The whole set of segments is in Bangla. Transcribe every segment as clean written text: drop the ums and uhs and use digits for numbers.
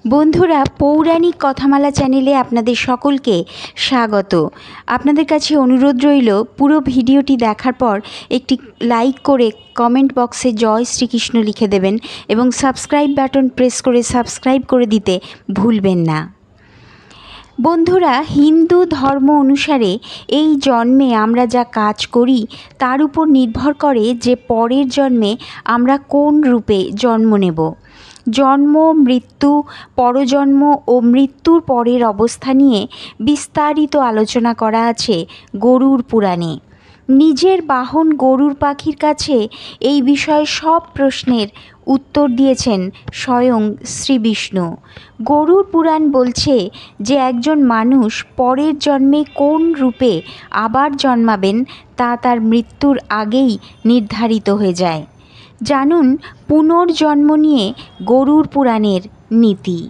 বন্ধুরা, পৌরাণিক কথামালা চ্যানেলে আপনাদের সকলকে স্বাগত। আপনাদের কাছে অনুরোধ রইল, পুরো ভিডিওটি দেখার পর একটি লাইক করে কমেন্ট বক্সে জয় শ্রীকৃষ্ণ লিখে দেবেন এবং সাবস্ক্রাইব বাটন প্রেস করে সাবস্ক্রাইব করে দিতে ভুলবেন না। বন্ধুরা, হিন্দু ধর্ম অনুসারে এই জন্মে আমরা যা কাজ করি তার উপর নির্ভর করে যে পরের জন্মে আমরা কোন রূপে জন্ম নেব। জন্ম, মৃত্যু, পরজন্ম ও মৃত্যুর পরের অবস্থা নিয়ে বিস্তারিত আলোচনা করা আছে গরুড় পুরাণে। নিজের বাহন গরুড় পাখির কাছে এই বিষয়ে সব প্রশ্নের উত্তর দিয়েছেন স্বয়ং শ্রী বিষ্ণু। গরুড় পুরাণ বলছে যে একজন মানুষ পরের জন্মে কোন রূপে আবার জন্মাবেন তা তার মৃত্যুর আগেই নির্ধারিত হয়ে যায়। জানুন পুনর্জন্ম নিয়ে গরুড় পুরাণের নীতি।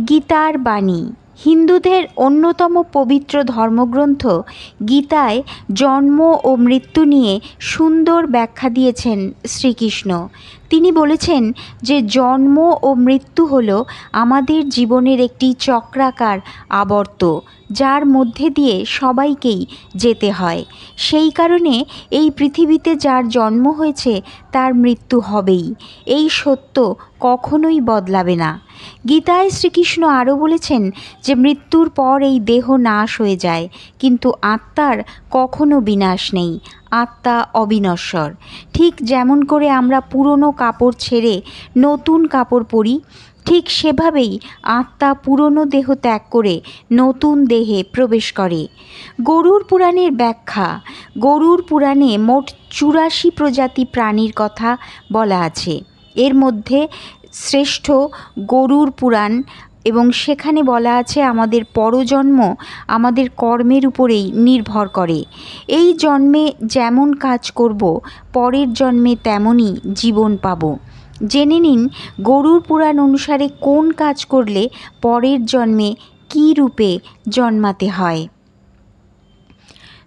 গীতার বাণী। হিন্দুদের অন্যতম পবিত্র ধর্মগ্রন্থ গীতায় জন্ম ও মৃত্যু নিয়ে সুন্দর ব্যাখ্যা দিয়েছেন শ্রীকৃষ্ণ। তিনি বলেছেন যে জন্ম ও মৃত্যু হল আমাদের জীবনের একটি চক্রাকার আবর্ত, যার মধ্যে দিয়ে সবাইকেই যেতে হয়। সেই কারণে এই পৃথিবীতে যার জন্ম হয়েছে তার মৃত্যু হবেই। এই সত্য কখনোই বদলাবে না। গীতায় শ্রীকৃষ্ণ আরও বলেছেন যে মৃত্যুর পর এই দেহ নাশ হয়ে যায়, কিন্তু আত্মার কখনো বিনাশ নেই। আত্মা অবিনশ্বর। ঠিক যেমন করে আমরা পুরনো কাপড় ছেড়ে নতুন কাপড় পরি, ঠিক সেভাবেই আত্মা পুরনো দেহ ত্যাগ করে নতুন দেহে প্রবেশ করে। গরুড় পুরাণের ব্যাখ্যা। গরুড় পুরাণে মোট 84 প্রজাতি প্রাণীর কথা বলা আছে। এর মধ্যে শ্রেষ্ঠ গরুড় পুরাণ, এবং সেখানে বলা আছে আমাদের পরজন্ম আমাদের কর্মের উপরেই নির্ভর করে। এই জন্মে যেমন কাজ করব পরের জন্মে তেমনই জীবন পাব। জেনে নিন গরুড় পুরাণ অনুসারে কোন কাজ করলে পরের জন্মে কী রূপে জন্মাতে হয়।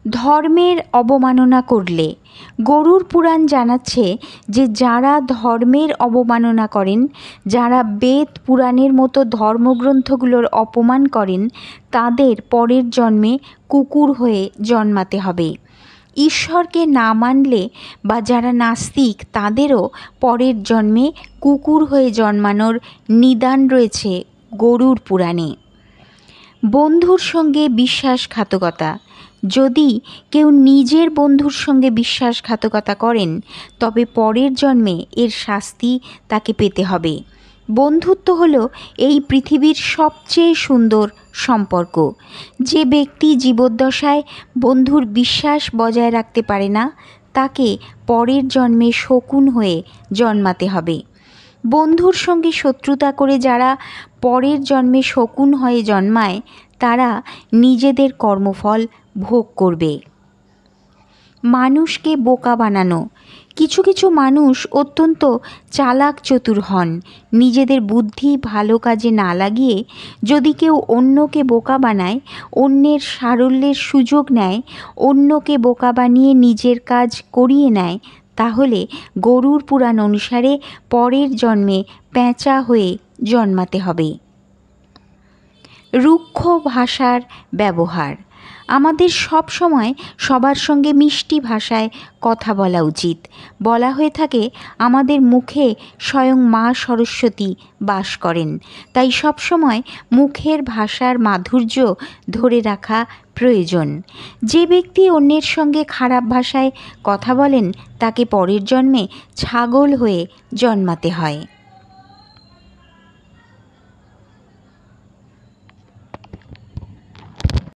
ধর্মের অবমাননা করলে। গরুড় পুরাণ জানাচ্ছে যে যারা ধর্মের অবমাননা করেন, যারা বেদ পুরাণের মতো ধর্মগ্রন্থগুলোর অপমান করেন, তাদের পরের জন্মে কুকুর হয়ে জন্মাতে হবে। ঈশ্বরকে না মানলে বা যারা নাস্তিক, তাদেরও পরের জন্মে কুকুর হয়ে জন্মানোর নিদান রয়েছে গরুড় পুরাণে। বন্ধুর সঙ্গে বিশ্বাসঘাতকতা। যদি কেউ নিজের বন্ধুর সঙ্গে বিশ্বাসঘাতকতা করেন, তবে পরের জন্মে এর শাস্তি তাকে পেতে হবে। বন্ধুত্ব হলো এই পৃথিবীর সবচেয়ে সুন্দর সম্পর্ক। যে ব্যক্তি জীবদ্দশায় বন্ধুর বিশ্বাস বজায় রাখতে পারে না, তাকে পরের জন্মে শকুন হয়ে জন্মাতে হবে। বন্ধুর সঙ্গে শত্রুতা করে যারা পরের জন্মে শকুন হয়ে জন্মায়, তারা নিজেদের কর্মফল ভোগ করবে। মানুষকে বোকা বানানো। কিছু কিছু মানুষ অত্যন্ত চালাক চতুর হন। নিজেদের বুদ্ধি ভালো কাজে না লাগিয়ে যদি কেউ অন্যকে বোকা বানায়, অন্যের সারল্যের সুযোগ নেয়, অন্যকে বোকা বানিয়ে নিজের কাজ করিয়ে নেয়, তাহলে গরুড় পুরাণ অনুসারে পরের জন্মে পেঁচা হয়ে জন্মাতে হবে। রুক্ষ ভাষার ব্যবহার। আমাদের সব সময় সবার সঙ্গে মিষ্টি ভাষায় কথা বলা উচিত। বলা হয়ে থাকে আমাদের মুখে স্বয়ং মা সরস্বতী বাস করেন, তাই সব সময় মুখের ভাষার মাধুর্য ধরে রাখা প্রয়োজন। যে ব্যক্তি অন্যের সঙ্গে খারাপ ভাষায় কথা বলেন, তাকে পরের জন্মে ছাগল হয়ে জন্মাতে হয়।